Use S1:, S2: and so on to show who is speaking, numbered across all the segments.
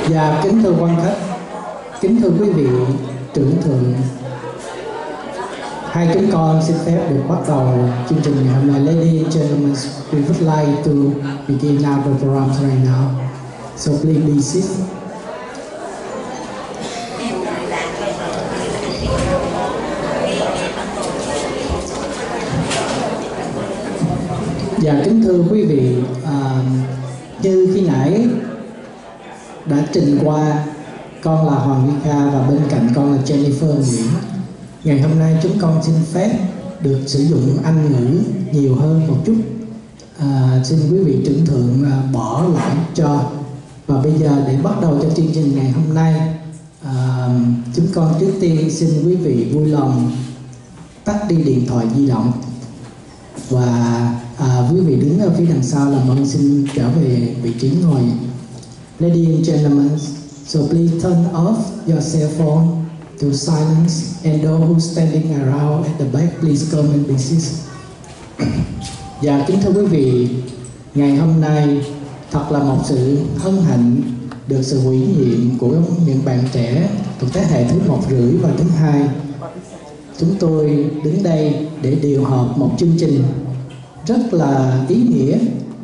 S1: Và kính thưa quan khách, kính thưa quý vị trưởng thượng, hai chúng con xin phép được bắt đầu chương trình ngày hôm nay. Ladies and gentlemen, we would like to begin our program right now. So please be seated. Và kính thưa quý vị, như khi nãy đã trình qua, con là Hoàng Huy Kha và bên cạnh con là Jennifer Nguyễn. Ngày hôm nay chúng con xin phép được sử dụng Anh ngữ nhiều hơn một chút. Xin quý vị trưởng thượng bỏ lỗi cho. Và bây giờ để bắt đầu cho chương trình ngày hôm nay, chúng con trước tiên xin quý vị vui lòng tắt đi điện thoại di động. Và quý vị đứng ở phía đằng sau làm ơn xin trở về vị trí ngồi. Ladies and gentlemen, so please turn off your cell phone to silence, and those who standing around at the back, please come and be seated. Và kính thưa quý vị, ngày hôm nay thật là một sự hân hạnh được sự ủy nhiệm của những bạn trẻ thuộc thế hệ thứ 1 rưỡi và thứ 2. Chúng tôi đứng đây để điều hợp một chương trình rất là ý nghĩa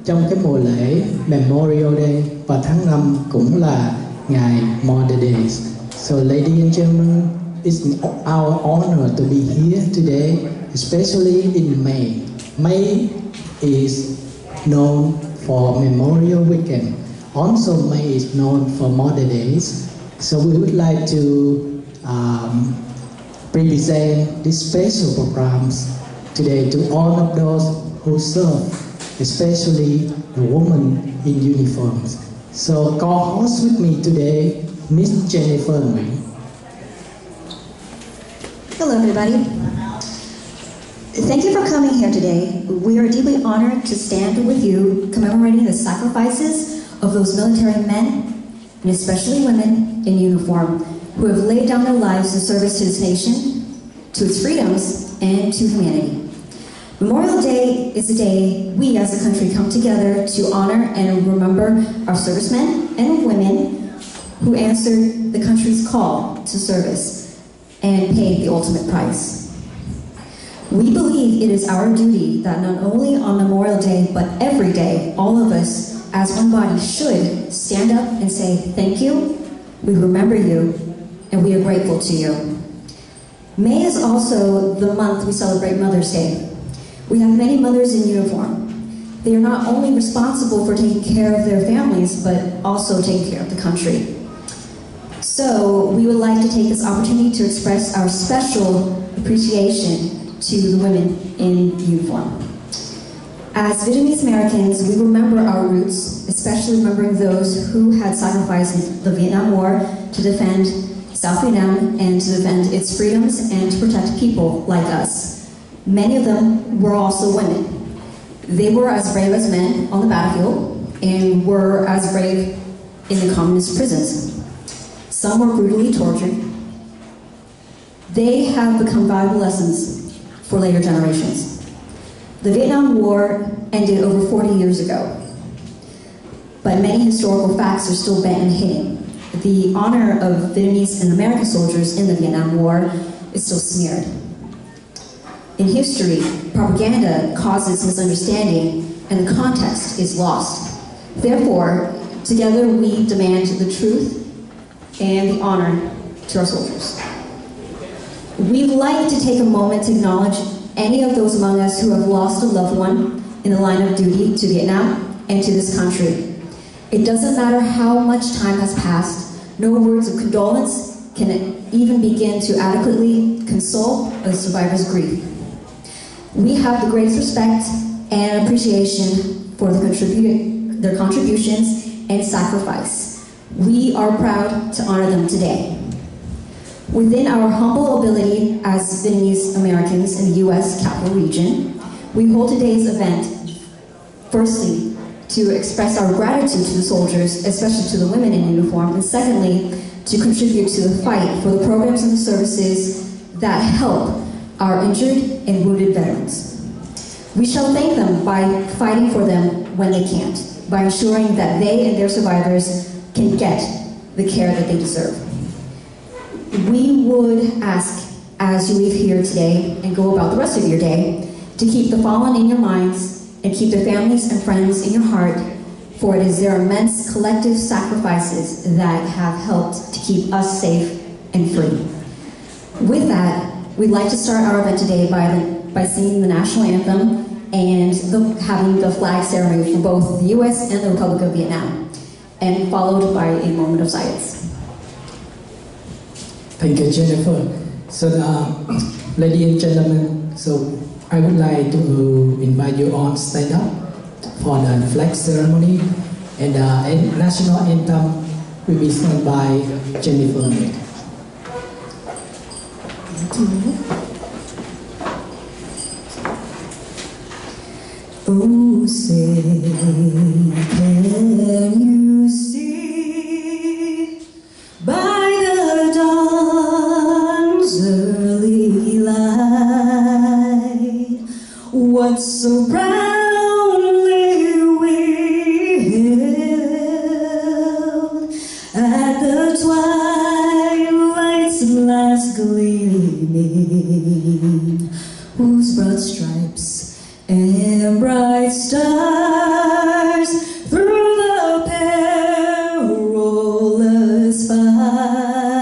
S1: trong cái mùa lễ Memorial Day, và tháng 5 cũng là ngày Mother Days. So ladies and gentlemen, it's our honor to be here today, especially in May. May is known for Memorial Weekend. Also, May is known for Mother Days. So we would like to present these special programs today to honor those who serve, especially the women in uniforms. So co-host with me today, Miss Jennifer Nguyễn.
S2: Hello, everybody. Thank you for coming here today. We are deeply honored to stand with you, commemorating the sacrifices of those military men, and especially women in uniform, who have laid down their lives in service to this nation, to its freedoms, and to humanity. Memorial Day is a day we as a country come together to honor and remember our servicemen and women who answered the country's call to service and paid the ultimate price. We believe it is our duty that not only on Memorial Day, but every day, all of us as one body should stand up and say, thank you, we remember you, and we are grateful to you. May is also the month we celebrate Mother's Day. We have many mothers in uniform. They are not only responsible for taking care of their families, but also taking care of the country. So we would like to take this opportunity to express our special appreciation to the women in uniform. As Vietnamese-Americans, we remember our roots, especially remembering those who had sacrificed in the Vietnam War to defend South Vietnam and to defend its freedoms and to protect people like us. Many of them were also women. They were as brave as men on the battlefield and were as brave in the communist prisons. Some were brutally tortured. They have become valuable lessons for later generations. The Vietnam War ended over 40 years ago, but many historical facts are still bent and hidden. The honor of Vietnamese and American soldiers in the Vietnam War is still smeared. In history, propaganda causes misunderstanding and the context is lost. Therefore, together we demand the truth and the honor to our soldiers. We'd like to take a moment to acknowledge any of those among us who have lost a loved one in the line of duty to Vietnam and to this country. It doesn't matter how much time has passed, no words of condolence can even begin to adequately console a survivor's grief. We have the greatest respect and appreciation for their contributions and sacrifice. We are proud to honor them today. Within our humble ability as Vietnamese Americans in the U.S. Capital Region, we hold today's event, firstly, to express our gratitude to the soldiers, especially to the women in uniform, and secondly, to contribute to the fight for the programs and the services that help our injured and wounded veterans. We shall thank them by fighting for them when they can't, by ensuring that they and their survivors can get the care that they deserve. We would ask, as you leave here today and go about the rest of your day, to keep the fallen in your minds and keep their families and friends in your heart, for it is their immense collective sacrifices that have helped to keep us safe and free. With that, we'd like to start our event today by singing the national anthem and having the flag ceremony for both the U.S. and the Republic of Vietnam, and followed by a moment of silence.
S1: Thank you, Jennifer. So, ladies and gentlemen, so I would like to invite you all to stand up for the flag ceremony, and the national anthem will be sung by Jennifer.
S2: Oh, say, can you see by the dawn's early light what so proudly we hailed at the twilight's last gleaming, whose broad stripes and bright stars through the perilous fight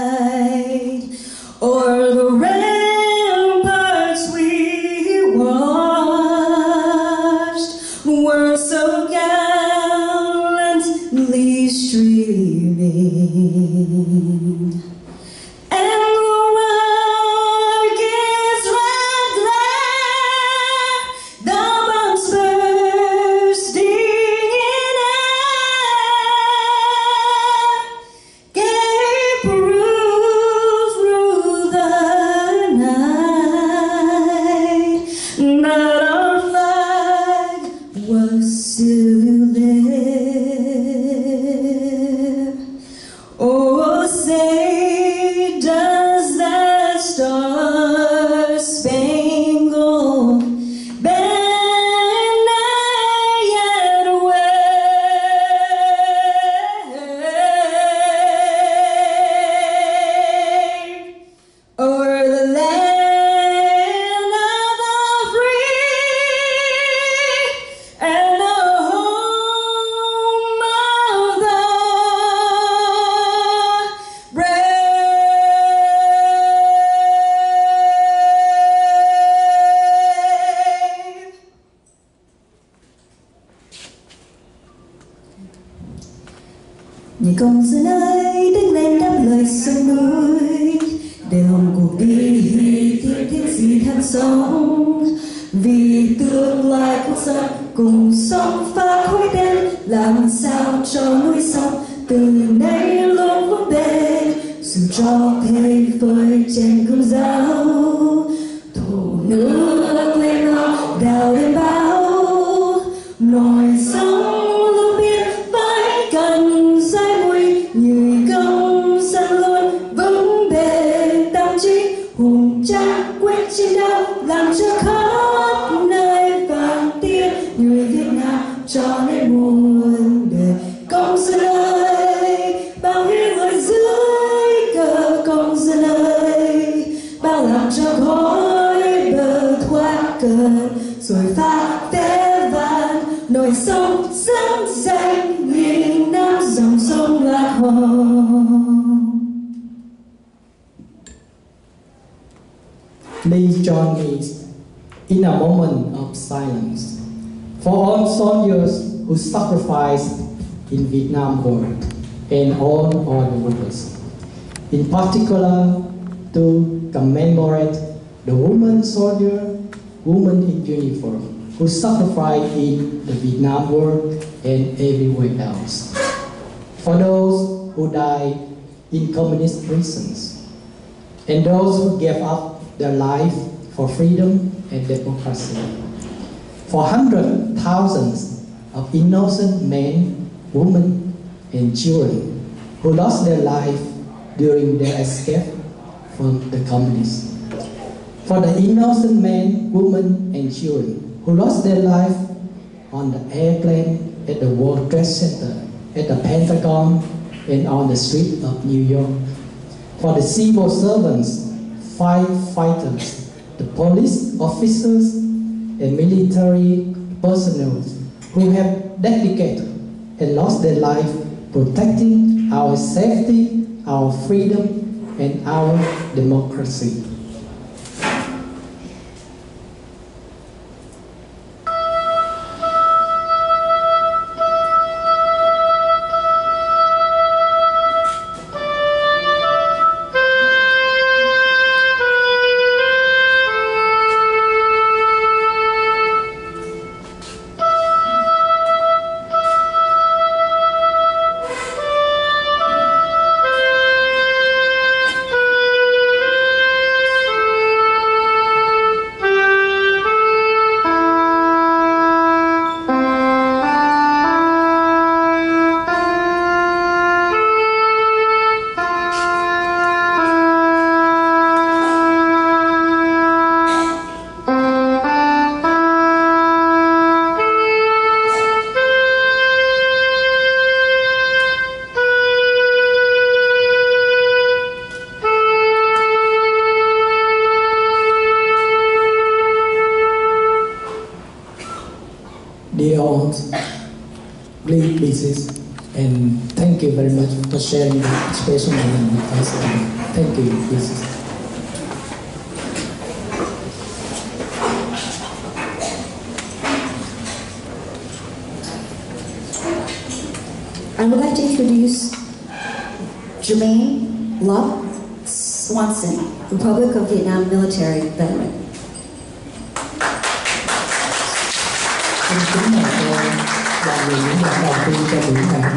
S2: o'er the ramparts we watched were so gallantly streaming. Người công dân ơi, đứng lên đáp lời sông núi, để lòng cuộc đi thiên gì than sống, vì tương lai quốc gia cùng sông pha khói đen, làm sao cho núi sông từ nay luôn vững bền, dù cho thế với trên cương giáo, thổ nước lên lo đào lên bão, nổi sóng luôn biết phải cần dây mùi như công dân luôn vững bền tâm trí hùng tráng quyết chiến đấu làm cho khắp nơi vang tiếng người Việt Nam cho nên muôn đời công dân ơi, bao nhiêu người dưới cờ công dân ơi, bao làm cho khói bờ thoát cơn rồi pha té vàng nổi sông sáng danh nghìn năm dòng sông lạc hồng.
S1: Please join me in a moment of silence for all soldiers who sacrificed in Vietnam War and all the wars. In particular, to commemorate the women soldier, women in uniform, who sacrificed in the Vietnam War and everywhere else. For those who died in communist prisons, and those who gave up their life for freedom and democracy. For hundreds of thousands of innocent men, women, and children who lost their life during their escape from the communists. For the innocent men, women, and children who lost their life on the airplane, at the World Trade Center, at the Pentagon, and on the streets of New York. For the civil servants, firefighters, the police officers, and military personnel who have dedicated and lost their life protecting our safety, our freedom, and our democracy. Dear all, please be seated, and thank you very much for sharing the special moment with us. Thank you, Jesus.
S2: I would like to introduce Jermaine Love Swanson, Republic of Vietnam military veteran.
S1: Kính mời cô là người diễn đạt đầu tiên cho buổi ngày hôm nay.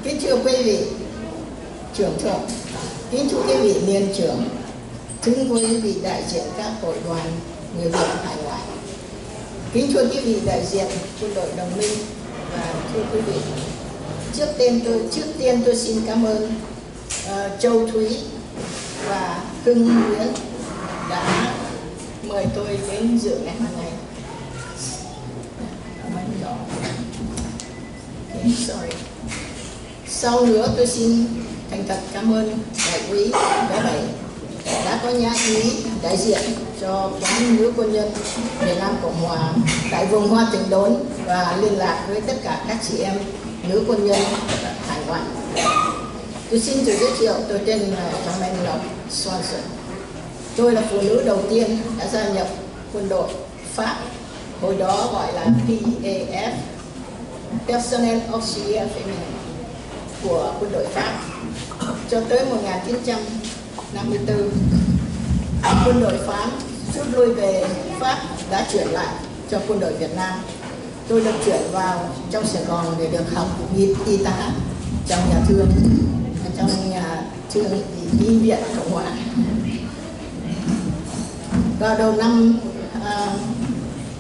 S3: Kính thưa quý vị trưởng thượng, kính thưa quý vị niên trưởng, kính quý vị đại diện các hội đoàn người Việt hải ngoại, kính thưa quý vị đại diện quân đội đồng minh, và thưa quý vị, trước tiên tôi xin cảm ơn Châu Thúy và Hưng Nguyễn đã mời tôi đến dự ngày hôm nay. Sorry. Sau nữa tôi xin thành thật cảm ơn đại úy bé Bảy đã có nhã ý đại diện cho quán nữ quân nhân Việt Nam Cộng Hòa tại vùng Hoa Tình Đốn và liên lạc với tất cả các chị em nữ quân nhân hải ngoại. Tôi xin tự giới thiệu, tôi tên là Jermaine Love Swanson. Tôi là phụ nữ đầu tiên đã gia nhập quân đội Pháp, hồi đó gọi là PAF, Personnel Auxiliaire Féminin của quân đội Pháp. Cho tới 1954, quân đội Pháp rút lui về Pháp đã chuyển lại cho quân đội Việt Nam. Tôi được chuyển vào trong Sài Gòn để được học y tá trong nhà thương y viện Cộng hòa. Vào đầu năm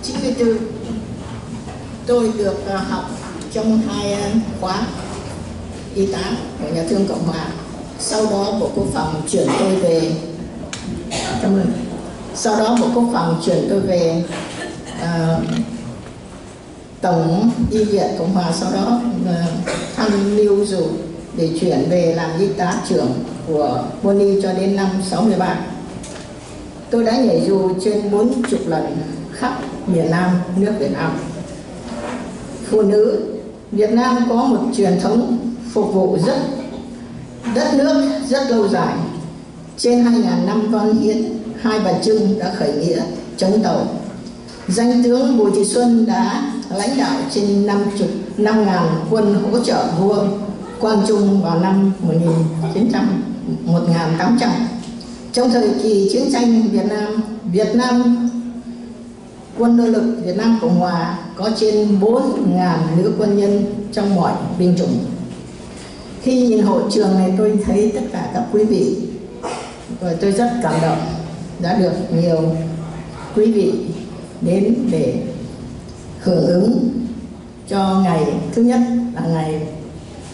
S3: 94, tôi được học trong 2 khóa y tá của nhà thương Cộng hòa. Sau đó Bộ Quốc phòng chuyển tôi về Tổng y viện Cộng hòa, sau đó thăng lưu dù để chuyển về làm y tá trưởng của quân y cho đến năm 63. Tôi đã nhảy dù trên 40 lần khắp miền Nam nước Việt Nam. Phụ nữ Việt Nam có một truyền thống phục vụ đất nước rất lâu dài. Trên 2.000 năm văn hiến, Hai Bà Trưng đã khởi nghĩa chống Tàu. Danh tướng Bùi Thị Xuân đã lãnh đạo trên 5.000 quân hỗ trợ vua Quang Trung vào năm 1800. Trong thời kỳ chiến tranh Việt Nam quân nỗ lực Việt Nam Cộng Hòa có trên 4.000 nữ quân nhân trong mọi binh chủng. Khi nhìn hội trường này tôi thấy tất cả các quý vị, và tôi rất cảm động đã được nhiều quý vị đến để hưởng ứng cho ngày thứ nhất là ngày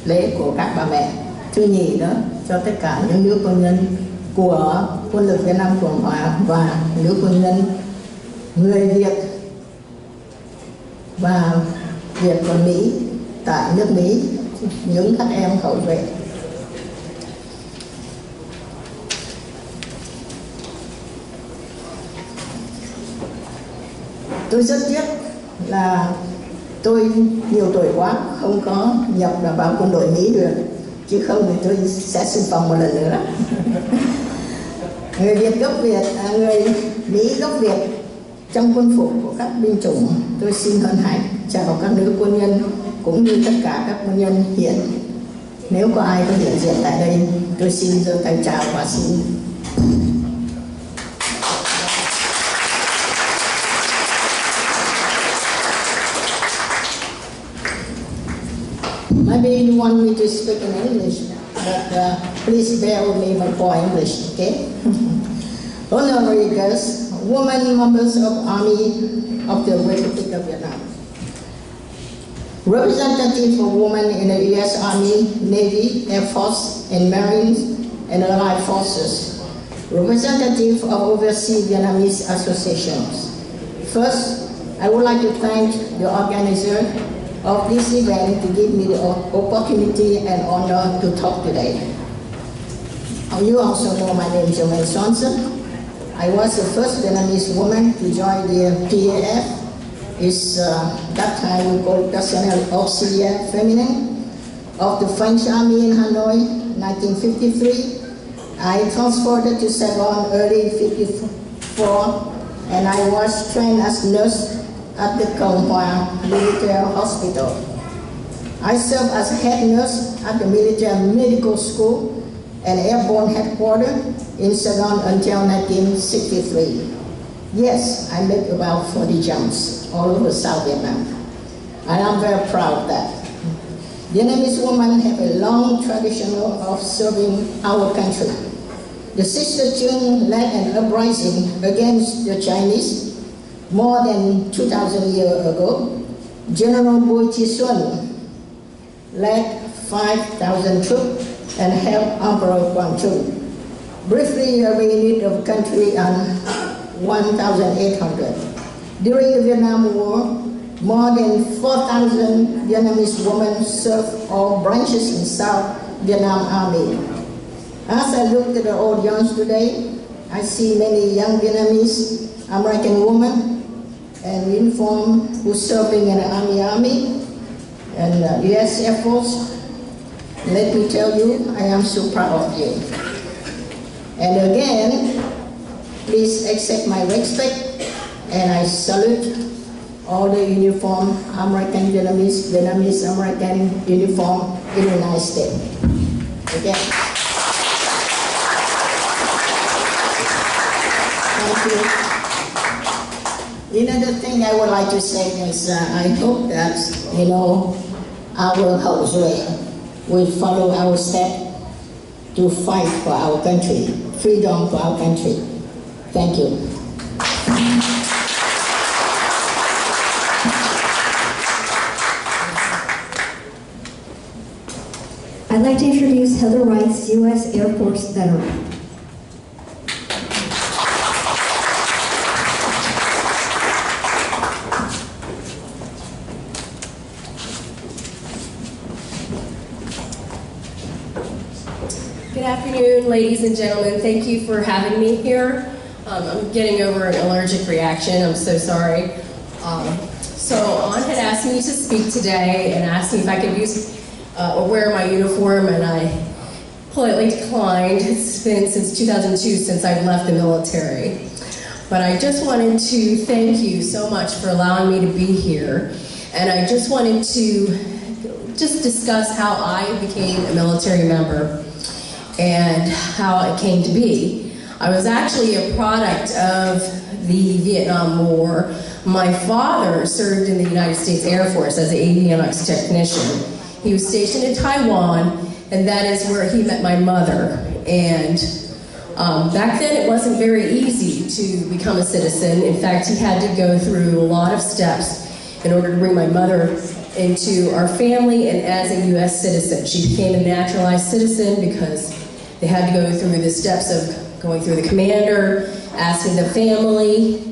S3: lễ của các bà mẹ, thứ nhì đó cho tất cả những nữ quân nhân của quân lực Việt Nam Cộng Hòa và nữ quân nhân người Việt và Việt và Mỹ tại nước Mỹ, những các em hậu vệ. Tôi rất tiếc là tôi nhiều tuổi quá không có nhập vào quân đội Mỹ được, chứ không thì tôi sẽ xung phong một lần nữa. Người Việt gốc Việt, người Mỹ gốc Việt trong quân phục của các binh chủng, tôi xin hân hạnh chào các nữ quân nhân cũng như tất cả các quân nhân hiện. Nếu có ai có hiện diện tại đây, tôi xin giơ tay chào và xin. Maybe you want me to speak in English, but please bear with me for English, okay? Honorary guests, women members of Army of the Republic of Vietnam, representative for women in the U.S. Army, Navy, Air Force, and Marines, and Allied Forces, representative of overseas Vietnamese associations. First, I would like to thank the organizer of this event to give me the opportunity and honor to talk today. You also know my name is Jermaine Swanson. I was the first Vietnamese woman to join the PAF. It's that time we called Personnel Auxiliaire Feminine of the French Army in Hanoi, 1953. I transferred to Saigon early 54, and I was trained as nurse at the Cộng Hòa Military Hospital. I served as head nurse at the Military Medical School and Airborne Headquarters in Saigon until 1963. Yes, I made about 40 jumps all over South Vietnam. I am very proud of that. Vietnamese women have a long tradition of serving our country. The Sister Chung led an uprising against the Chinese more than 2,000 years ago. General Bui Chi Xuân led 5,000 troops and helped Emperor Quang Trung briefly invaded the country in 1,800. During the Vietnam War, more than 4,000 Vietnamese women served all branches in South Vietnam Army. As I look at the audience today, I see many young Vietnamese-American women and uniform who serving in the Army and U.S. Air Force. Let me tell you, I am so proud of you. And again, please accept my respect, and I salute all the uniform American Vietnamese-American uniform in the United States. Again. Thank you. Another thing I would like to say is I hope that, our house will follow our step to fight for our country, freedom for our country. Thank you.
S2: I'd like to introduce Heather Rice, U.S. Air Force veteran.
S4: Good afternoon, ladies and gentlemen. Thank you for having me here. I'm getting over an allergic reaction. I'm so sorry. So An had asked me to speak today and asked me if I could use or wear my uniform, and I politely declined. It's been since 2002 since I've left the military. But I just wanted to thank you so much for allowing me to be here. And I just wanted to discuss how I became a military member and how it came to be. I was actually a product of the Vietnam War. My father served in the United States Air Force as an avionics technician. He was stationed in Taiwan, and that is where he met my mother. And back then it wasn't very easy to become a citizen. In fact, he had to go through a lot of steps in order to bring my mother into our family and as a U.S. citizen. She became a naturalized citizen because they had to go through the steps of going through the commander, asking the family,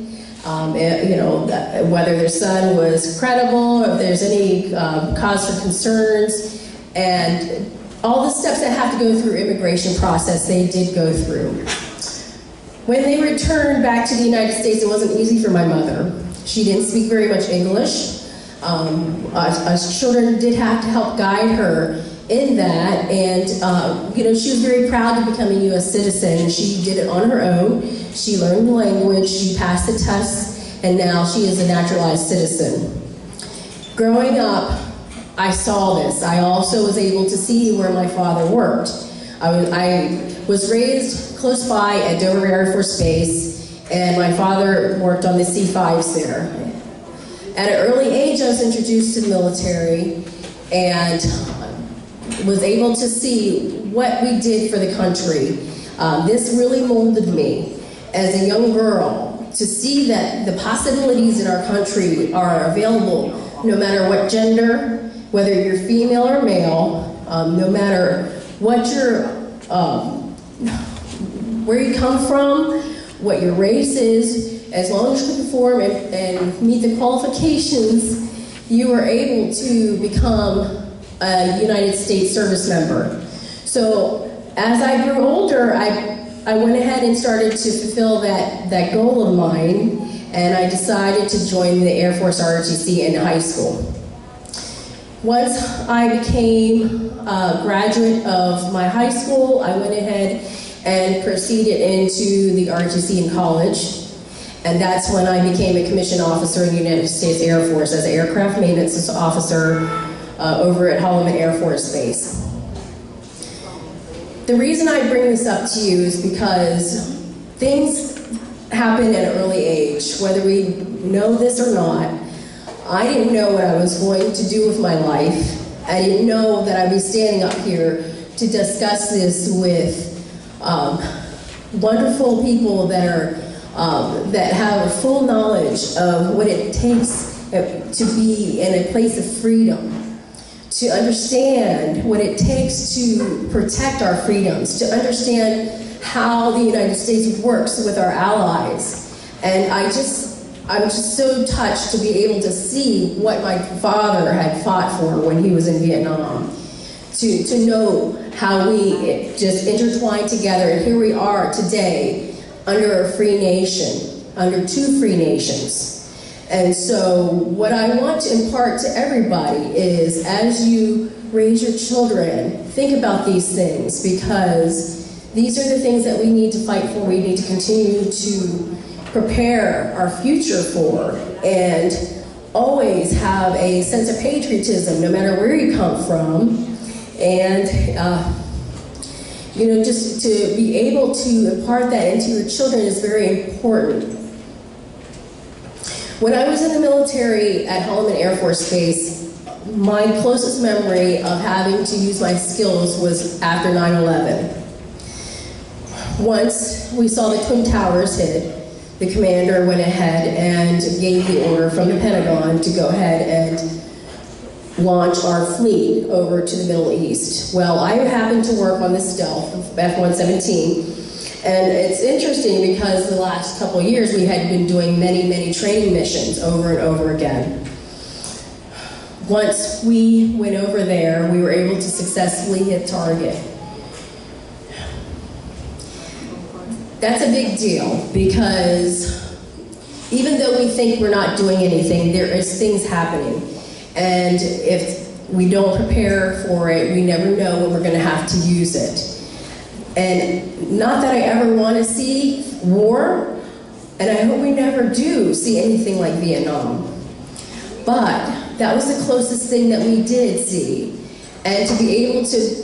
S4: whether their son was credible, or if there's any cause for concerns, and all the steps that have to go through immigration process, they did go through. When they returned back to the United States, it wasn't easy for my mother. She didn't speak very much English. Us children did have to help guide her in that, and she was very proud to become a U.S. citizen. She did it on her own. She learned the language, she passed the tests, and now she is a naturalized citizen. Growing up, I saw this. I also was able to see where my father worked. I was raised close by at Dover Air Force Base, and my father worked on the C-5s there. At an early age, I was introduced to the military and was able to see what we did for the country. This really molded me as a young girl to see that the possibilities in our country are available no matter what gender, whether you're female or male, no matter what your, where you come from, what your race is, as long as you conform and meet the qualifications, you are able to become a United States service member. So as I grew older, I went ahead and started to fulfill that goal of mine, and I decided to join the Air Force ROTC in high school. Once I became a graduate of my high school, I went ahead and proceeded into the ROTC in college. And that's when I became a commissioned officer in the United States Air Force as an aircraft maintenance officer over at Holloman Air Force Base. The reason I bring this up to you is because things happen at an early age, whether we know this or not. I didn't know what I was going to do with my life. I didn't know that I'd be standing up here to discuss this with wonderful people that are that have a full knowledge of what it takes to be in a place of freedom, to understand what it takes to protect our freedoms, to understand how the United States works with our allies. And I'm just so touched to be able to see what my father had fought for when he was in Vietnam, to know how we just intertwined together, and here we are today under a free nation, under two free nations. And so what I want to impart to everybody is, as you raise your children, think about these things, because these are the things that we need to fight for, we need to continue to prepare our future for, and always have a sense of patriotism no matter where you come from. And just to be able to impart that into your children is very important. When I was in the military at Holloman Air Force Base, my closest memory of having to use my skills was after 9/11. Once we saw the Twin Towers hit, the commander went ahead and gave the order from the Pentagon to go ahead and launch our fleet over to the Middle East. Well, I happened to work on the stealth F-117, and it's interesting because the last couple of years we had been doing many, many training missions over and over again. Once we went over there, we were able to successfully hit target. That's a big deal, because even though we think we're not doing anything, there is things happening. And if we don't prepare for it, we never know when we're going to have to use it. And not that I ever want to see war, and I hope we never do see anything like Vietnam. But that was the closest thing that we did see. And to be able to,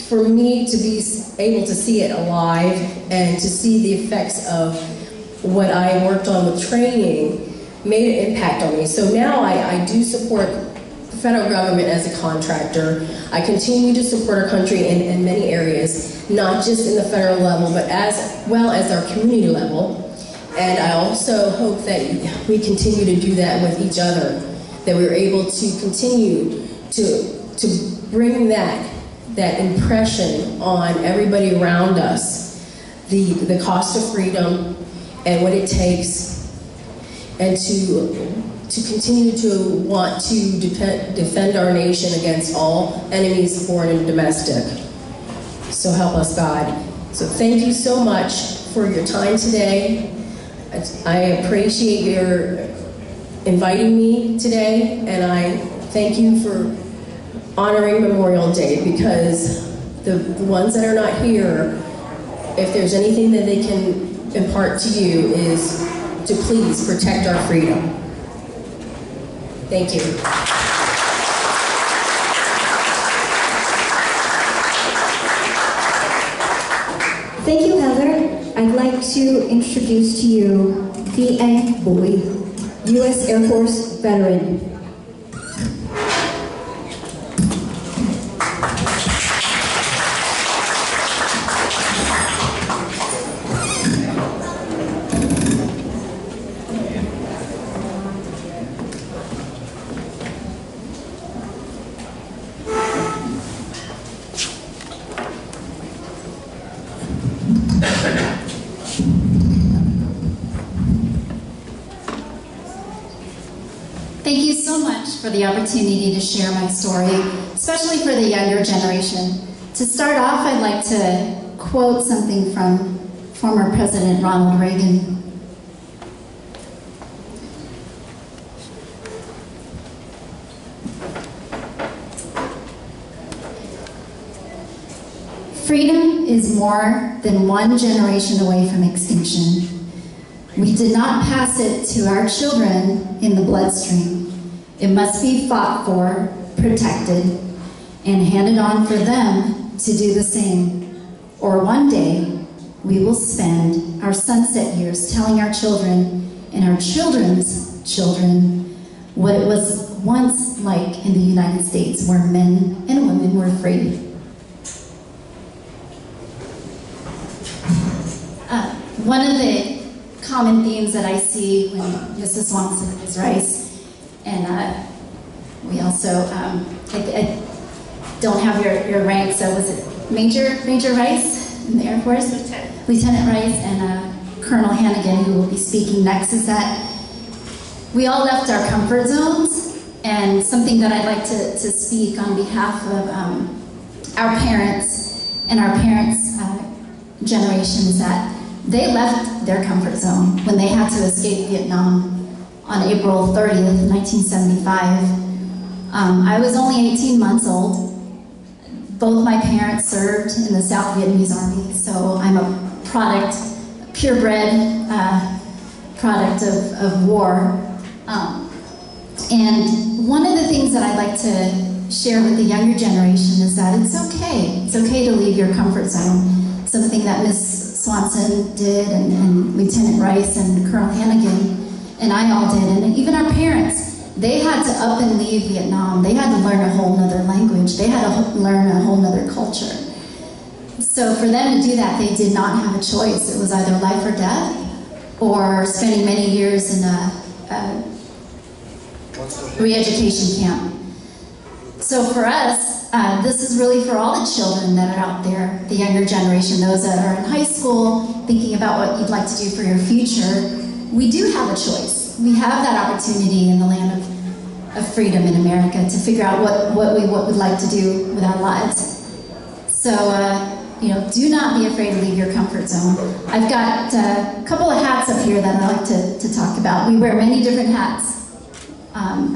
S4: for me to be able to see it alive and to see the effects of what I worked on with training made an impact on me. So now I do support federal government as a contractor. I continue to support our country in many areas, not just in the federal level, but as well as our community level. And I also hope that we continue to do that with each other, that we're able to continue to bring that impression on everybody around us, the cost of freedom and what it takes, and to continue to want to defend our nation against all enemies, foreign and domestic. So help us God. So thank you so much for your time today. I appreciate your inviting me today, and I thank you for honoring Memorial Day, because the ones that are not here, if there's anything that they can impart to you, is to please protect our freedom. Thank you.
S2: Thank you, Heather. I'd like to introduce to you Viet-My, U.S. Air Force veteran.
S5: Thank you so much for the opportunity to share my story, especially for the younger generation. To start off, I'd like to quote something from former President Ronald Reagan. Freedom is more than one generation away from extinction. We did not pass it to our children in the bloodstream. It must be fought for, protected, and handed on for them to do the same. Or one day, we will spend our sunset years telling our children and our children's children what it was once like in the United States, where men and women were free. One of the common themes that I see when Mrs. Swanson is rice, and we also, I don't have your rank, so was it Major Rice in the Air Force? Lieutenant Rice, and Colonel Hannigan, who will be speaking next, is that we all left our comfort zones, and something that I'd like to speak on behalf of our parents and our parents' generation is that they left their comfort zone when they had to escape Vietnam on April 30th, 1975. I was only 18 months old. Both my parents served in the South Vietnamese Army, so I'm a product, purebred product of war. And one of the things that I'd like to share with the younger generation is that it's okay. It's okay to leave your comfort zone. Something that Ms. Swanson did, and Lieutenant Rice and Colonel Hannigan and I all did, and even our parents. They had to up and leave Vietnam. They had to learn a whole nother language. They had to learn a whole nother culture. So for them to do that, they did not have a choice. It was either life or death, or spending many years in a re-education camp. So for us, this is really for all the children that are out there, the younger generation, those that are in high school, thinking about what you'd like to do for your future. We do have a choice. We have that opportunity in the land of freedom in America to figure out what we'd like to do with our lives. So, do not be afraid to leave your comfort zone. I've got a couple of hats up here that I like to talk about. We wear many different hats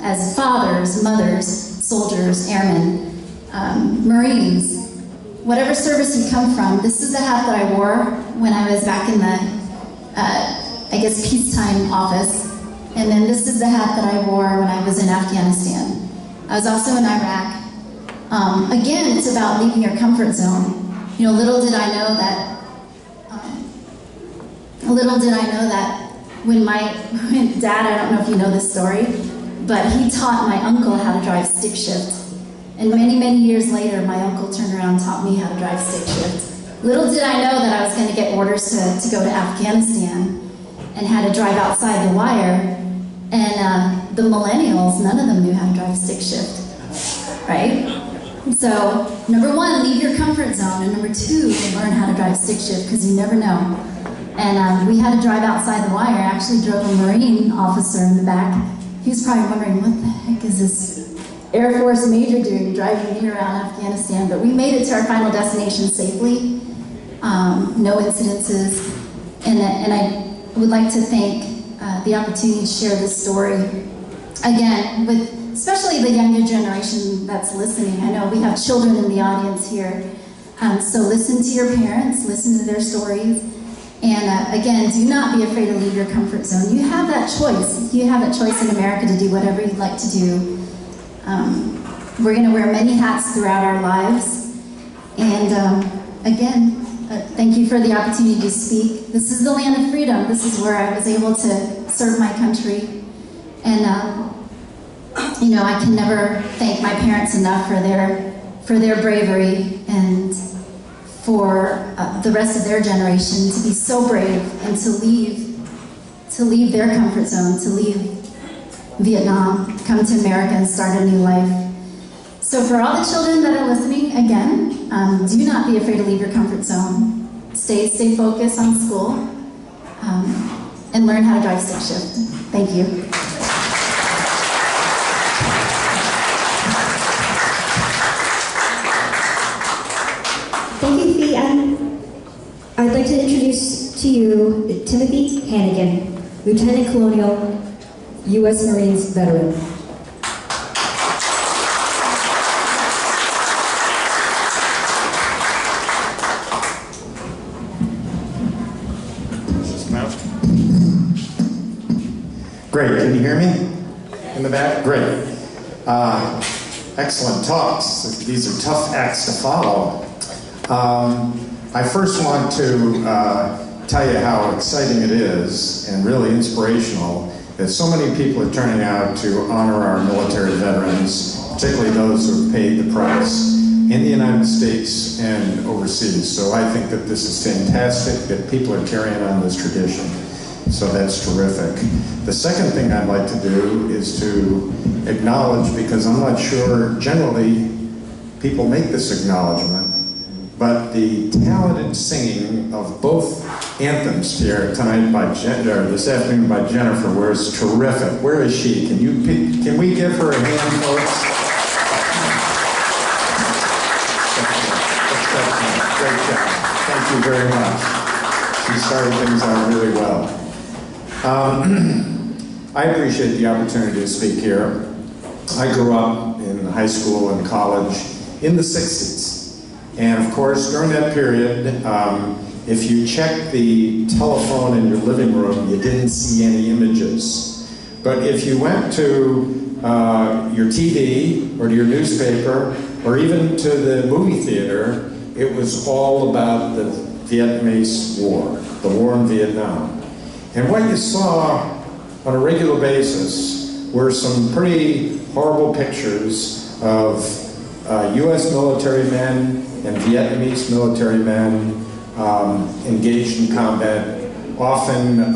S5: as fathers, mothers, soldiers, airmen, Marines, whatever service you come from. This is the hat that I wore when I was back in the, peacetime office. And then this is the hat that I wore when I was in Afghanistan. I was also in Iraq. Again, it's about leaving your comfort zone. Little did I know that when Dad, I don't know if you know this story, but he taught my uncle how to drive stick shift. And many, many years later, my uncle turned around and taught me how to drive stick shift. Little did I know that I was going to get orders to go to Afghanistan and had to drive outside the wire. And the millennials, none of them knew how to drive stick shift, right? So, number one, leave your comfort zone. And number two, learn how to drive stick shift, because you never know. And we had to drive outside the wire. I actually drove a Marine officer in the back. He was probably wondering, what the heck is this Air Force major doing, driving me around Afghanistan? But we made it to our final destination safely. No incidences. And I would like to thank the opportunity to share this story, again, with especially the younger generation that's listening. I know we have children in the audience here. So listen to your parents, listen to their stories. And again, do not be afraid to leave your comfort zone. You have that choice. You have that choice in America to do whatever you'd like to do. We're going to wear many hats throughout our lives. And again, thank you for the opportunity to speak. This is the land of freedom. This is where I was able to serve my country. And you know, I can never thank my parents enough for their bravery and for the rest of their generation to be so brave and to leave their comfort zone, to leave Vietnam, come to America and start a new life. So for all the children that are listening, again, do not be afraid to leave your comfort zone. Stay focused on school, and learn how to drive stick shift. Thank you.
S2: Thank you, Fee. I'd like to introduce to you Timothy Hannigan, Lieutenant Colonial, U.S. Marines veteran.
S6: Great, can you hear me? In the back? Great. Excellent talks. These are tough acts to follow. I first want to tell you how exciting it is and really inspirational that so many people are turning out to honor our military veterans, particularly those who have paid the price in the United States and overseas. So I think that this is fantastic that people are carrying on this tradition. So that's terrific. The second thing I'd like to do is to acknowledge, because I'm not sure generally people make this acknowledgement, but the talented singing of both anthems here tonight by this afternoon by Jennifer was terrific. Where is she? Can we give her a hand, folks? Great job. Thank you very much. She started things out really well. I appreciate the opportunity to speak here. I grew up in high school and college in the 60s. And of course, during that period, if you checked the telephone in your living room, you didn't see any images. But if you went to your TV or to your newspaper or even to the movie theater, it was all about the Vietnamese War, the war in Vietnam. And what you saw on a regular basis were some pretty horrible pictures of U.S. military men and Vietnamese military men engaged in combat, often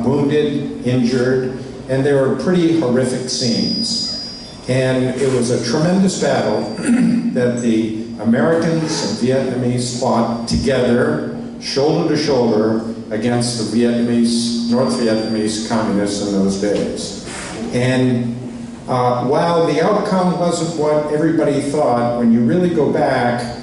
S6: wounded, injured, and they were pretty horrific scenes. And it was a tremendous battle that the Americans and Vietnamese fought together, shoulder to shoulder, against the North Vietnamese communists in those days. And while the outcome wasn't what everybody thought, when you really go back,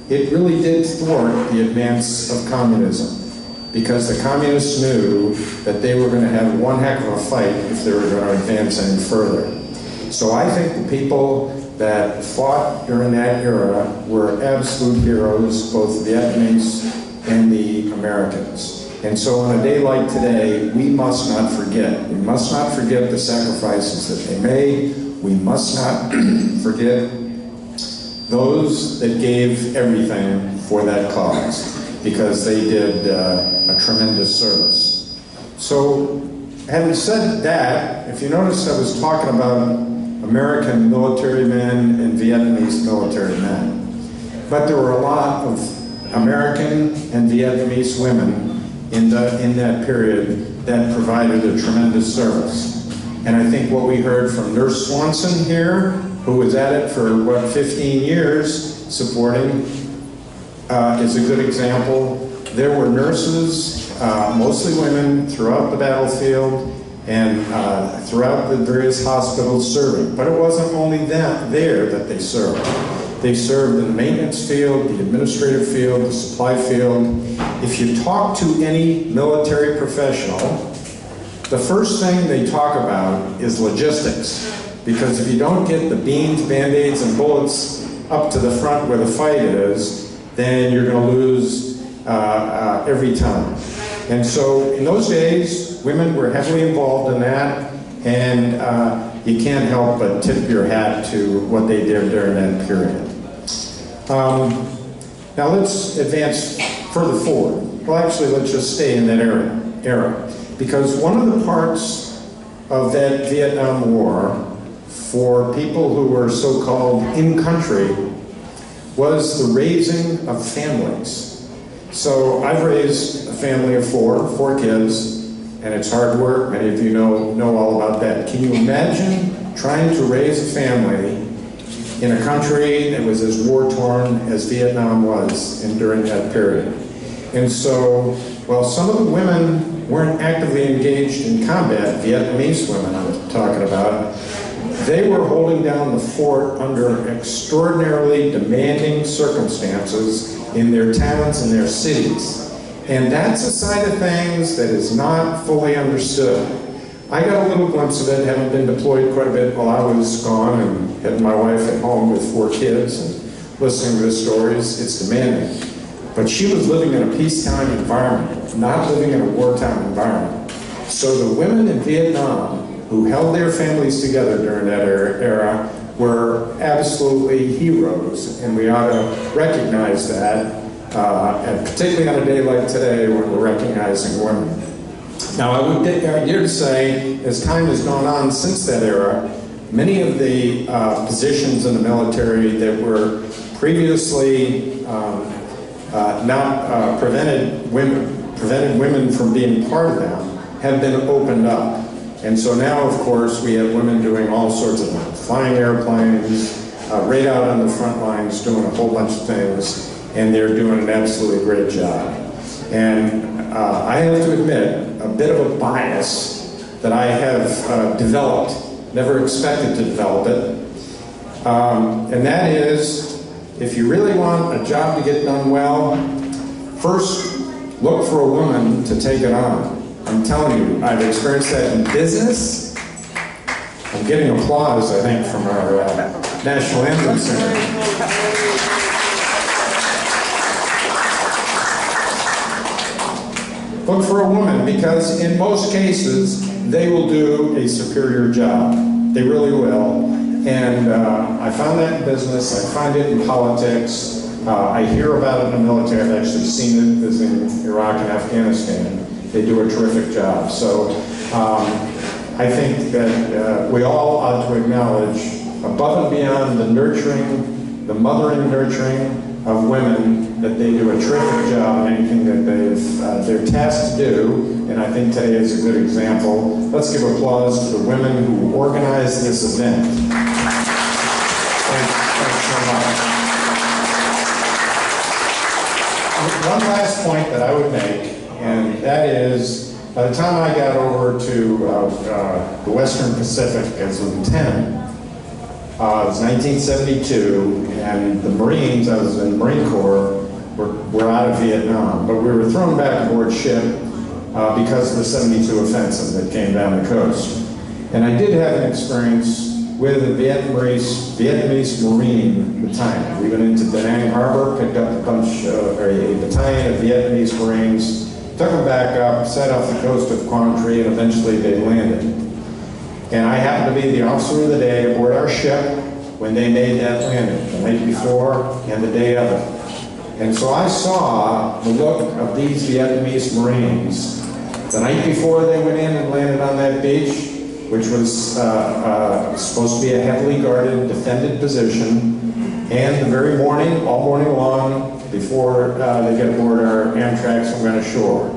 S6: it really did thwart the advance of communism, because the communists knew that they were going to have one heck of a fight if they were going to advance any further. So I think the people that fought during that era were absolute heroes, both Vietnamese and the Americans. And so on a day like today, we must not forget. We must not forget the sacrifices that they made. We must not forget those that gave everything for that cause, because they did a tremendous service. So having said that, if you notice, I was talking about American military men and Vietnamese military men. But there were a lot of American and Vietnamese women in that period that provided a tremendous service. And I think what we heard from Nurse Swanson here, who was at it for, what, 15 years supporting, is a good example. There were nurses, mostly women, throughout the battlefield and throughout the various hospitals serving. But it wasn't only there that they served. They served in the maintenance field, the administrative field, the supply field. If you talk to any military professional, the first thing they talk about is logistics. Because if you don't get the beans, Band-Aids, and bullets up to the front where the fight is, then you're going to lose every time. And so in those days, women were heavily involved in that, and you can't help but tip your hat to what they did during that period. Now let's advance further forward. Well, actually, let's just stay in that era. Because one of the parts of that Vietnam War for people who were so-called in-country was the raising of families. So I've raised a family of four kids, and it's hard work. Many of you know all about that. Can you imagine trying to raise a family in a country that was as war-torn as Vietnam was during that period? And so, while some of the women weren't actively engaged in combat, Vietnamese women I'm talking about, they were holding down the fort under extraordinarily demanding circumstances in their towns and their cities. And that's a side of things that is not fully understood. I got a little glimpse of it, having been deployed quite a bit while I was gone and had my wife at home with 4 kids and listening to the stories. It's demanding. But she was living in a peacetime environment, not living in a wartime environment. So the women in Vietnam who held their families together during that era were absolutely heroes, and we ought to recognize that, and particularly on a day like today when we're recognizing women. Now, I would dare to say, as time has gone on since that era, many of the positions in the military that were previously prevented women from being part of them have been opened up. And so now, of course, we have women doing all sorts of things, flying airplanes, right out on the front lines, doing a whole bunch of things, and they're doing an absolutely great job. And I have to admit, a bit of a bias that I have developed, never expected to develop it, and that is, if you really want a job to get done well, first look for a woman to take it on. I'm telling you, I've experienced that in business. I'm getting applause, I think, from our National Anthem singer. Look for a woman, because in most cases, they will do a superior job. They really will. And I found that in business, I find it in politics, I hear about it in the military, I've actually seen it visiting Iraq and Afghanistan. They do a terrific job. So I think that we all ought to acknowledge, above and beyond the nurturing, the mothering nurturing of women, that they do a terrific job in anything that they're tasked to do, and I think today is a good example. Let's give applause to the women who organized this event. Thanks so much. One last point that I would make, and that is, by the time I got over to the Western Pacific as a lieutenant, it was 1972, and the Marines, I was in the Marine Corps, were out of Vietnam, but we were thrown back aboard ship because of the 72 offensive that came down the coast. And I did have an experience with a Vietnamese Marine battalion. We went into Da Nang Harbor, picked up a battalion of Vietnamese Marines, took them back up, set off the coast of Quang Tri, and eventually they landed. And I happened to be the officer of the day aboard our ship when they made that landing, the night before and the day of it. And so I saw the look of these Vietnamese Marines The night before they went in and landed on that beach, which was supposed to be a heavily guarded, defended position, and the very morning, all morning long, before they get aboard our Amtrak and went ashore.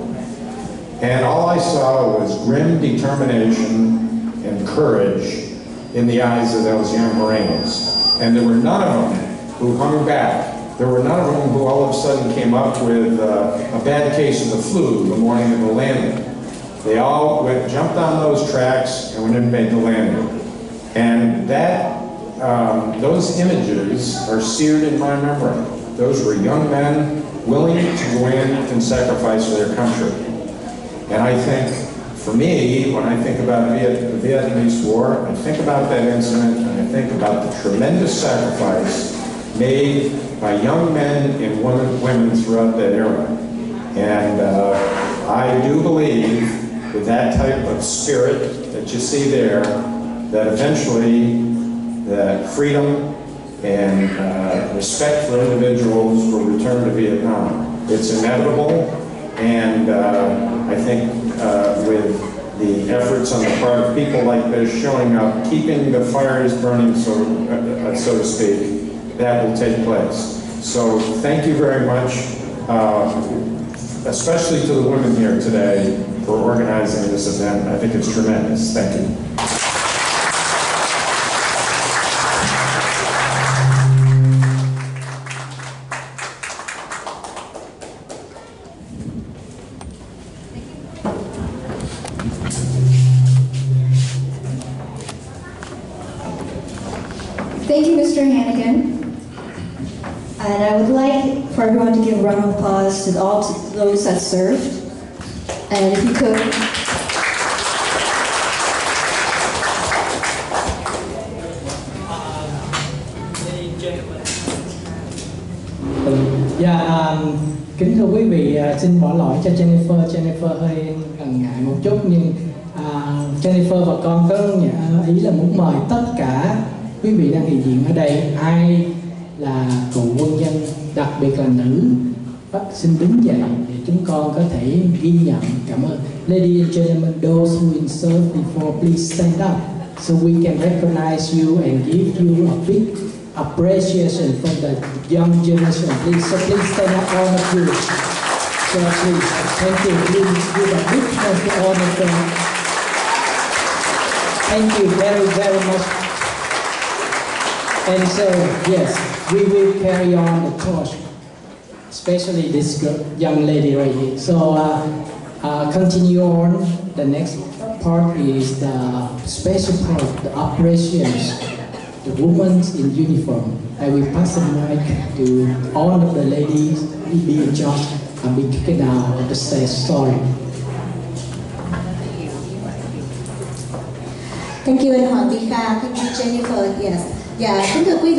S6: And all I saw was grim determination and courage in the eyes of those young Marines. And there were none of them who hung back. There were none of them who all of a sudden came up with a bad case of the flu the morning of the landing. They all jumped on those tracks and went and made the landing. And that, those images are seared in my memory. Those were young men willing to go in and sacrifice their country. And I think, for me, when I think about the Vietnamese War, I think about that incident and I think about the tremendous sacrifice made by young men and women throughout that era. And I do believe with that type of spirit that you see there, that eventually that freedom and respect for individuals will return to Vietnam. It's inevitable, and I think with the efforts on the part of people like this showing up, keeping the fires burning, so to speak, that will take place. So thank you very much, especially to the women here today for organizing this event. I think it's tremendous. Thank you.
S2: Thank you, Mr. Hannigan. And I would like for everyone to give a round of applause to those that served. And if you could.
S1: Kính thưa quý vị, xin bỏ lỗi cho Jennifer. Jennifer hơi ngần ngại một chút, nhưng Jennifer và con có ý là muốn mời tất cả quý vị đang hiện diện ở đây, ai là cựu quân nhân, đặc biệt là nữ, xin đứng dậy để chúng con có thể ghi nhận. Cảm ơn. Ladies and gentlemen, those who in serve before, please stand up so we can recognize you and give you a big appreciation from the young generation. Please stand up, all of you. So please, thank you. Please give a big hand to all of them. Thank you very, very much. And so, yes, we will carry on the torch, especially this young lady right here. So, continue on. The next part is the special part, the operations, the women in uniform. I will pass the mic to all of the ladies. Will be in charge and be kicked out of the stage. Sorry.
S7: Thank you, anh Hoàng Thị Kha. Thank you, Jennifer. Yes. Dạ, kính thưa quý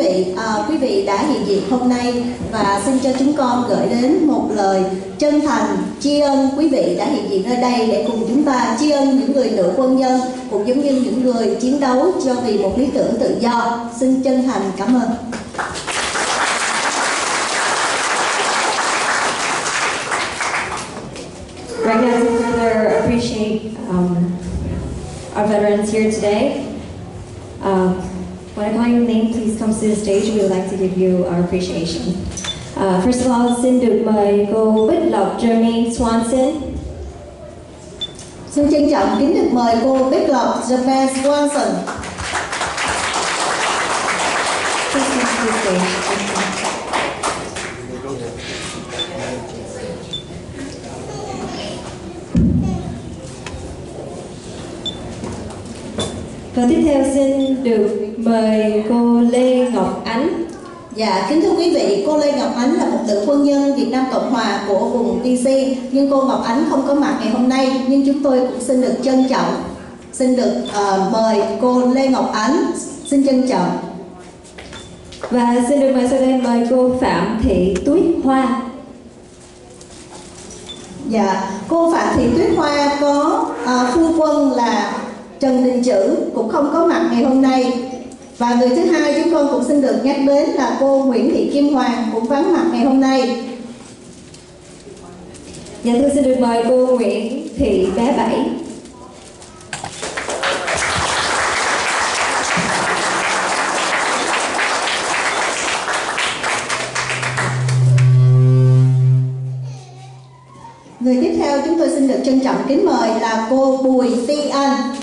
S7: vị đã hiện diện hôm nay và xin cho chúng con gửi đến một lời chân thành tri ân quý vị đã hiện diện ở đây để cùng chúng ta tri ân những người nữ quân nhân cũng giống như những người chiến đấu cho vì một lý tưởng tự do. Xin chân thành cảm ơn.
S2: Right now, to further appreciate our veterans here today. When I call your name, please come to the stage. We would like to give you our appreciation. First of all, xin được mời cô Bích Lộc Jeremy Swanson.
S7: Xin trân trọng kính được mời cô Bích Lộc Jeremy Swanson.
S2: Please come to the stage. Và tiếp theo xin được mời cô Lê Ngọc Ánh.
S7: Dạ, kính thưa quý vị, cô Lê Ngọc Ánh là một nữ quân nhân Việt Nam Cộng Hòa của vùng DC, nhưng cô Ngọc Ánh không có mặt ngày hôm nay, nhưng chúng tôi cũng xin được trân trọng, xin được mời cô Lê Ngọc Ánh, xin trân trọng.
S2: Và xin được mời sau đây mời cô Phạm Thị Tuyết Hoa.
S7: Dạ, cô Phạm Thị Tuyết Hoa có phu quân là Trần Đình Chữ cũng không có mặt ngày hôm nay. Và người thứ hai chúng con cũng xin được nhắc đến là cô Nguyễn Thị Kim Hoàng cũng vắng mặt ngày hôm nay.
S2: Dạ thưa xin được mời cô Nguyễn Thị bé Bảy.
S7: Người tiếp theo chúng tôi xin được trân trọng kính mời là cô Bùi Ti Anh.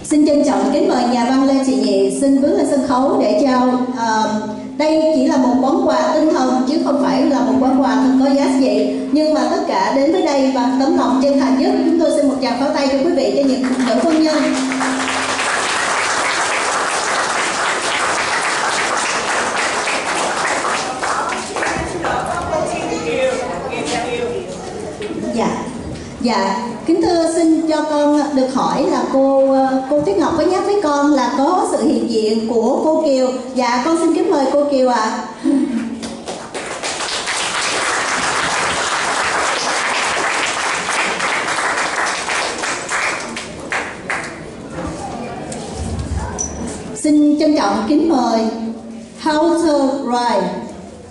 S7: Xin trân trọng kính mời nhà văn Lê Thị Nhị xin bước lên sân khấu để trao. Đây chỉ là một món quà tinh thần chứ không phải là một món quà thật có giá trị, nhưng mà tất cả đến với đây và tấm lòng chân thành nhất. Chúng tôi xin một tràng pháo tay cho quý vị, cho những nữ quân nhân. Dạ, kính thưa, xin cho con được hỏi là cô Tuyết Ngọc có nhắc với con là có sự hiện diện của cô Kiều. Dạ, con xin kính mời cô Kiều ạ. Xin trân trọng kính mời Heather Rice.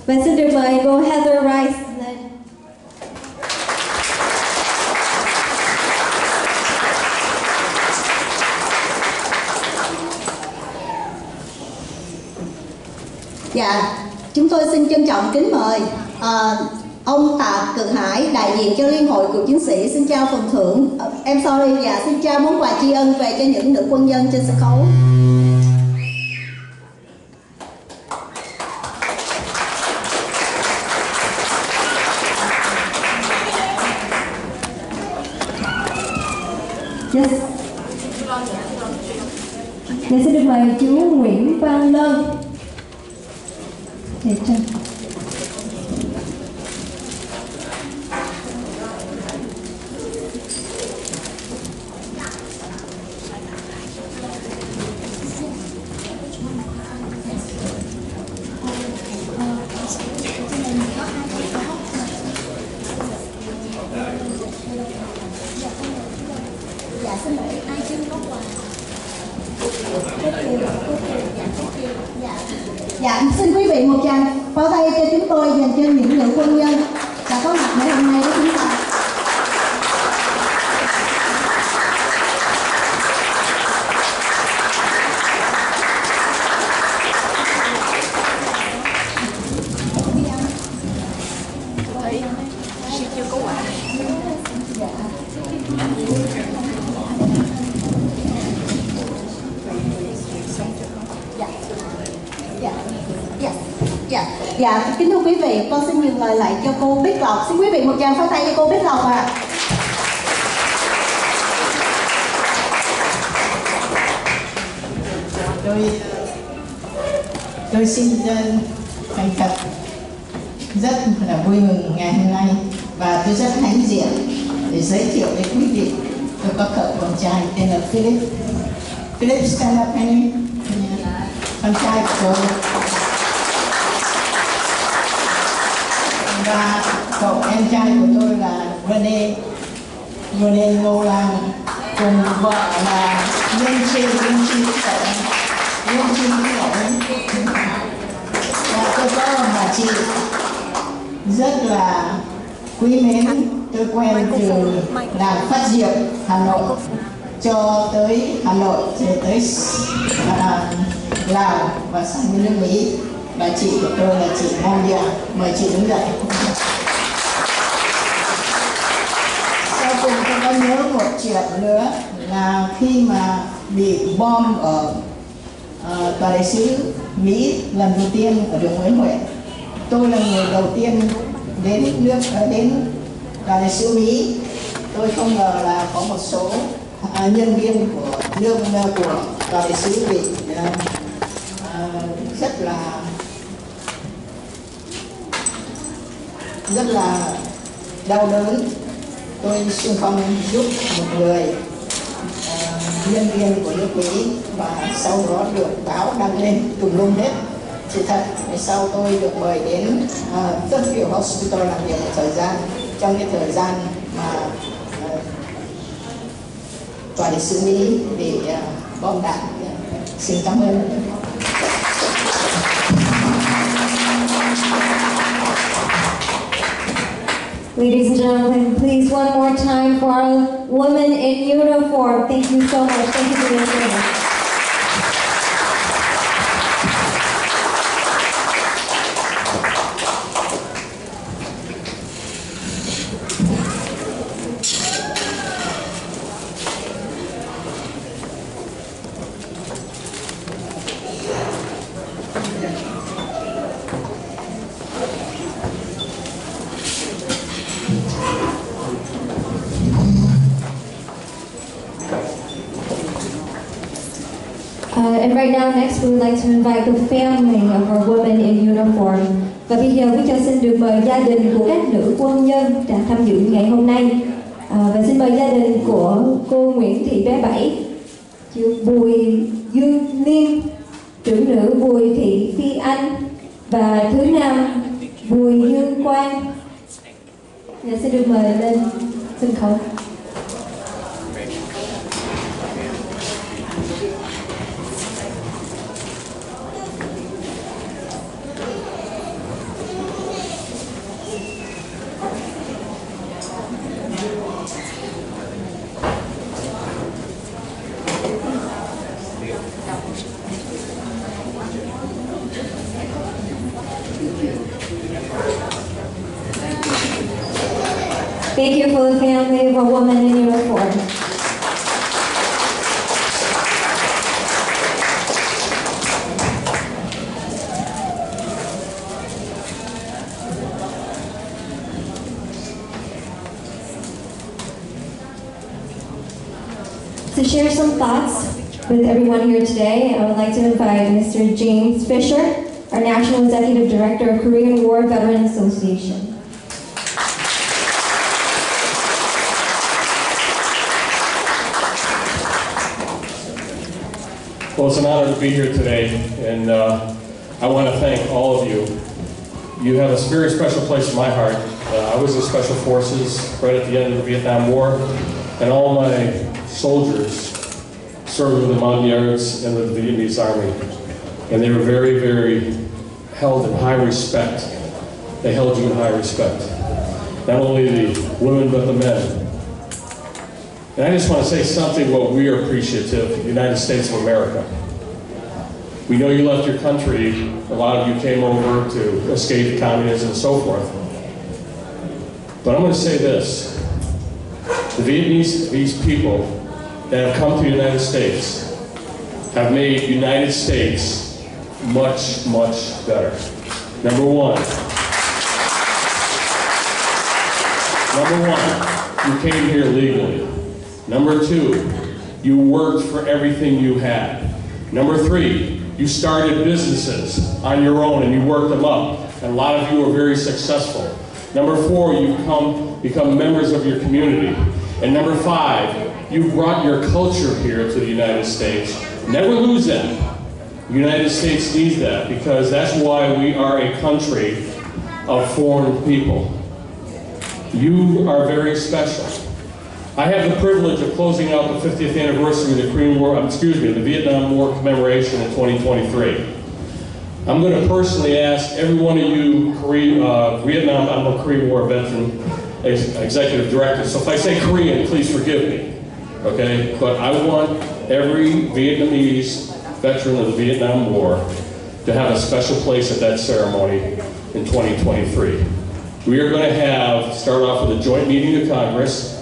S2: Và xin được mời cô Heather Rice lên.
S7: Dạ, chúng tôi xin trân trọng kính mời ông Tạ Cự Hải, đại diện cho Liên hội cựu chiến sĩ, xin trao phần thưởng. Xin trao món quà tri ân về cho những nữ quân nhân trên sân khấu.
S2: Yes. Xin được mời chú Nguyễn Văn Lân.
S7: Dạ, xin quý vị một tràng pháo tay cho chúng tôi dành cho những nữ quân nhân đã có mặt ngày hôm nay với chúng ta. Dạ, kính thưa quý vị, con xin nhường lời lại cho cô Bích Lộc. Xin quý vị một tràng pháo tay cho cô Bích Lộc ạ.
S3: Tôi xin thành thật rất là vui mừng ngày hôm nay, và tôi rất hãnh diện để giới thiệu với quý vị. Tôi có cậu con trai tên là Philip. Philip, stand up anh. Con trai của tôi. Và cậu em trai của tôi là Rene Ngô Lan, cùng vợ là Nhân Chi và tôi có bà chị rất là quý mến. Tôi quen từ làng Phát Diệm, Hà Nội cho tới Hà Nội, rồi tới Lào và sang bên nước Mỹ. Bà chị của tôi là chị Nam Dạ. Mời chị đứng dậy. Sau cùng tôi có nhớ một chuyện nữa là khi mà bị bom ở tòa đại sứ Mỹ lần đầu tiên ở đường Nguyễn Huệ, tôi là người đầu tiên đến tòa đại sứ Mỹ. Tôi không ngờ là có một số nhân viên của tòa đại sứ bị rất là đau đớn. Tôi xung phong giúp một người nhân viên của nước Mỹ, và sau đó được báo đăng lên tùm lum hết sự thật. Sau tôi được mời đến Viet-My Hospital làm việc một thời gian, trong cái thời gian mà tòa đại sứ Mỹ bị bom đạn
S2: Xin cảm ơn. Ladies and gentlemen, please one more time for our women in uniform. Thank you so much. Thank you for being here. And right now, next, we would like to invite the family of our women in uniform. Và bây giờ, Quý Cho xin được mời gia đình của các nữ quân nhân đã tham dự ngày hôm nay. Và xin mời gia đình của cô Nguyễn Thị Bé Bảy, chị Bùi Dương Liên, trưởng nữ Bùi Thị Phi Anh và thứ nam Bùi Dương Quang. Xin được mời lên sân khấu. Thank you for the family of a woman in uniform. To share some thoughts with everyone here today, I would like to invite Mr. James Fisher, our National Executive Director of Korean War Veteran Association.
S8: Well, it's an honor to be here today, and I want to thank all of you. You have a very special place in my heart. I was in Special Forces right at the end of the Vietnam War, and all my soldiers served with the Montagnards and with the Vietnamese Army. And they were very, very held in high respect. They held you in high respect. Not only the women, but the men. And I just want to say something what we are appreciative of the United States of America. We know you left your country. A lot of you came over to escape communism and so forth. But I'm going to say this. The Vietnamese people that have come to the United States have made the United States much, much better. Number one, you came here legally. Number two, you worked for everything you had. Number three, you started businesses on your own and you worked them up. And a lot of you are very successful. Number four, you become members of your community. And number five, you brought your culture here to the United States. Never lose that. The United States needs that because that's why we are a country of foreign people. You are very special. I have the privilege of closing out the 50th anniversary of the Vietnam War commemoration in 2023. I'm going to personally ask every one of you Vietnam, I'm a Korean War veteran, executive director, so if I say Korean, please forgive me, okay? But I want every Vietnamese veteran of the Vietnam War to have a special place at that ceremony in 2023. We are going to start off with a joint meeting of Congress.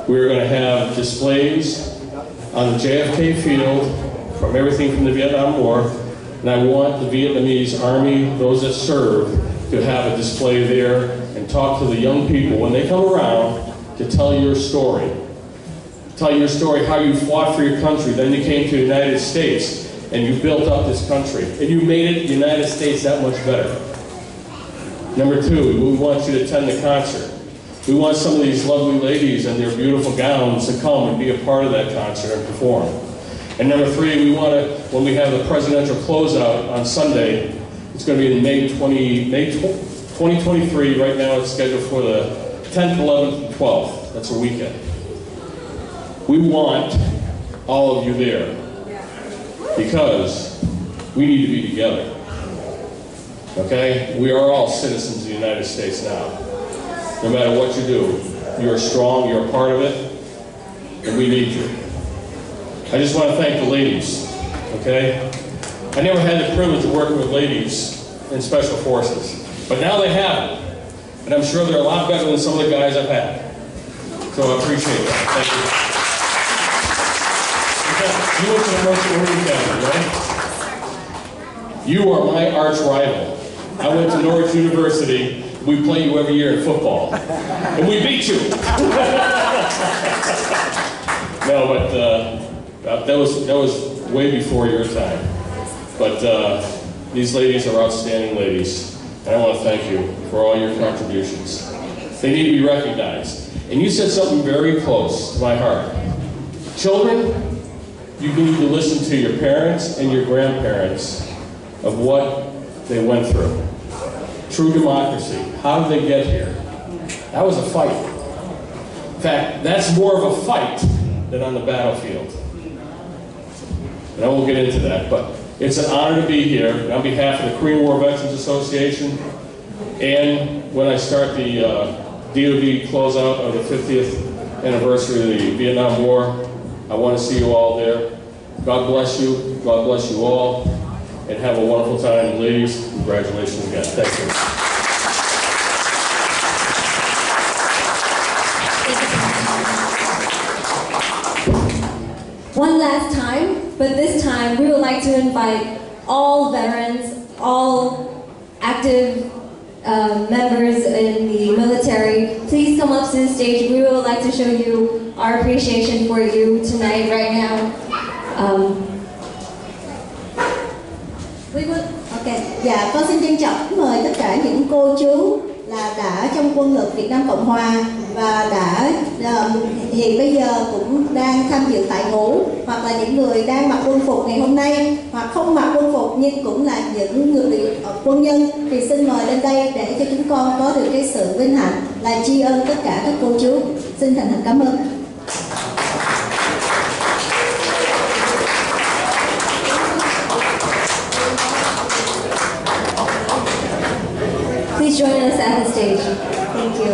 S8: We're going to have displays on the JFK field from everything from the Vietnam War. And I want the Vietnamese Army, those that serve, to have a display there and talk to the young people when they come around to tell your story. Tell your story how you fought for your country, then you came to the United States and you built up this country. And you made it the United States that much better. Number two, we want you to attend the concert. We want some of these lovely ladies in their beautiful gowns to come and be a part of that concert and perform. And number three, we want to, when we have the presidential closeout on Sunday, it's going to be in May 2023. Right now it's scheduled for the 10th, 11th, and 12th. That's a weekend. We want all of you there. because we need to be together. Okay? We are all citizens of the United States now. No matter what you do, you're strong, you're a part of it, and we need you. I just want to thank the ladies, okay? I never had the privilege of working with ladies in Special Forces, but now they have it. And I'm sure they're a lot better than some of the guys I've had. So I appreciate that. Thank you. You went to the Merchant Marine Academy, right? You are my arch rival. I went to Norwich University. We play you every year in football. And we beat you. No, but that was way before your time. But these ladies are outstanding ladies. And I want to thank you for all your contributions. They need to be recognized. And you said something very close to my heart. Children, you need to listen to your parents and your grandparents of what they went through. True democracy. How did they get here? That was a fight. In fact, that's more of a fight than on the battlefield. And I won't get into that, but it's an honor to be here on behalf of the Korean War Veterans Association, and when I start the DoD closeout of the 50th anniversary of the Vietnam War, I want to see you all there. God bless you. God bless you all. And have a wonderful time. And ladies, congratulations again. Thank you.
S9: One last time, but this time we would like to invite all veterans, all active members in the military, please come up to the stage. We would like to show you our appreciation for you tonight, right now.
S7: Dạ, con xin trân trọng mời tất cả những cô chú là đã trong quân lực Việt Nam Cộng Hòa và đã hiện bây giờ cũng đang tham dự tại ngũ, hoặc là những người đang mặc quân phục ngày hôm nay, hoặc không mặc quân phục nhưng cũng là những người quân nhân, thì xin mời lên đây để cho chúng con có được cái sự vinh hạnh là tri ân tất cả các cô chú. Xin thành cảm ơn.
S9: Please join us at the stage. Thank you.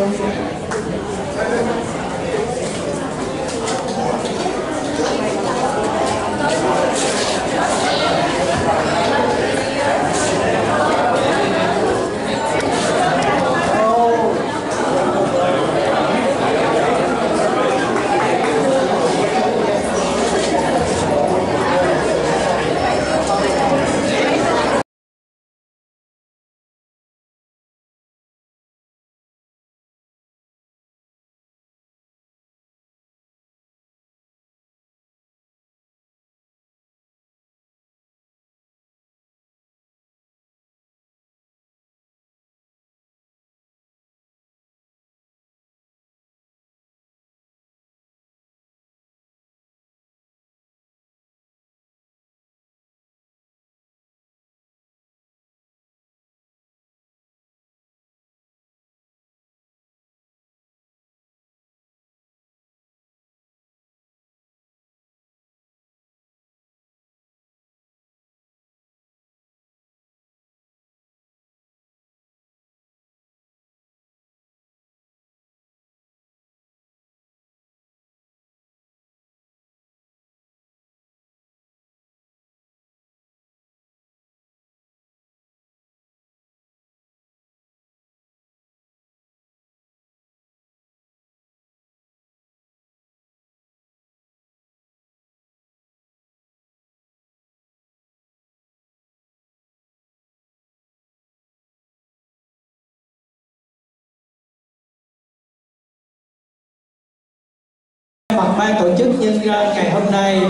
S1: Mặt ban tổ chức nhân ngày hôm nay,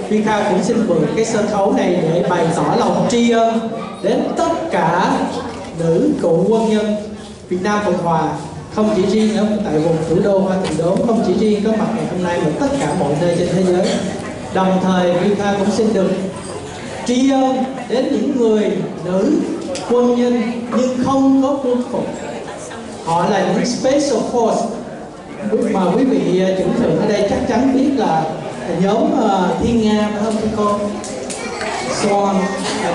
S1: Phi Kha cũng xin mượn cái sân khấu này để bày tỏ lòng tri ân đến tất cả nữ cựu quân nhân Việt Nam Cộng Hòa, không chỉ riêng ở tại vùng thủ đô Hoa Thịnh Đốn, không chỉ riêng có mặt ngày hôm nay mà tất cả mọi nơi trên thế giới. Đồng thời Phi Kha cũng xin được tri ân đến những người nữ quân nhân nhưng không có quân phục. Họ là những Special Force mà quý vị trưởng thượng ở đây chắc chắn biết là nhóm Thiên Nga phải không thưa cô? Swan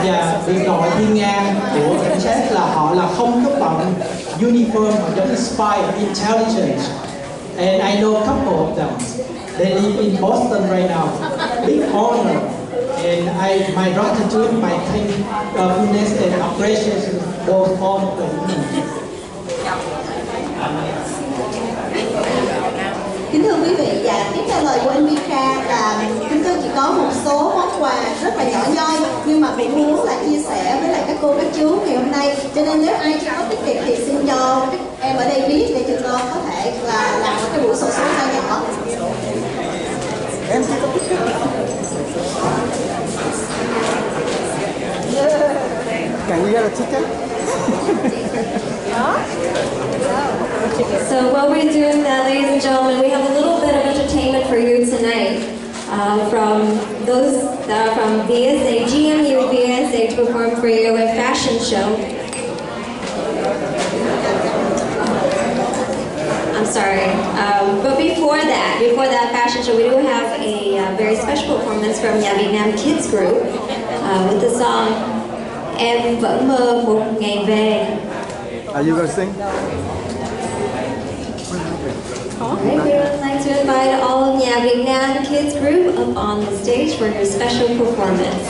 S1: và biệt đội thiên nga của cảnh sát là họ là không có bận uniform hoặc giống như spy intelligence. And I know a couple of them. They live in Boston right now. Big honor. And my gratitude, my thankfulness and appreciation goes on to them.
S7: Kính thưa quý vị, và tiếp theo lời của anh Mika là chúng tôi chỉ có một số món quà rất là nhỏ nhoi, nhưng mà cũng muốn là chia sẻ với lại các cô các chú ngày hôm nay. Cho nên nếu ai chưa có tiết kiệm thì xin cho em ở đây biết để chúng con có thể là làm một cái buổi sổ số nho nhỏ. Em chưa có tiết kiệm.
S10: Can we get a ticket?
S9: So while we're doing that, ladies and gentlemen, we have a little bit of entertainment for you tonight from those that are from VSA, GMU VSA to perform for you a fashion show. I'm sorry, but before that fashion show, we do have a very special performance from Nhà Việt-Nam Kids Group with the song Em Vẫn Mơ Một Ngày Về.
S10: Are you gonna sing?
S9: Alright, we would like to invite all of Nhà Việt-Nam Kids Group up on the stage for your special performance.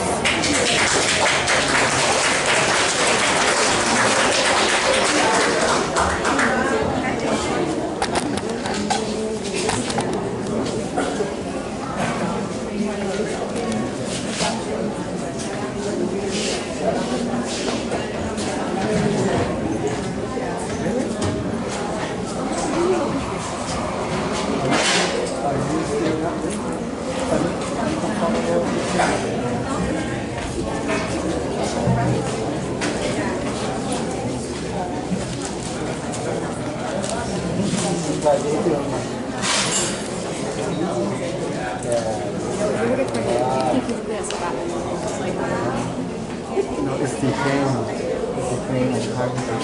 S10: No, it's the pain. It's the pain of having to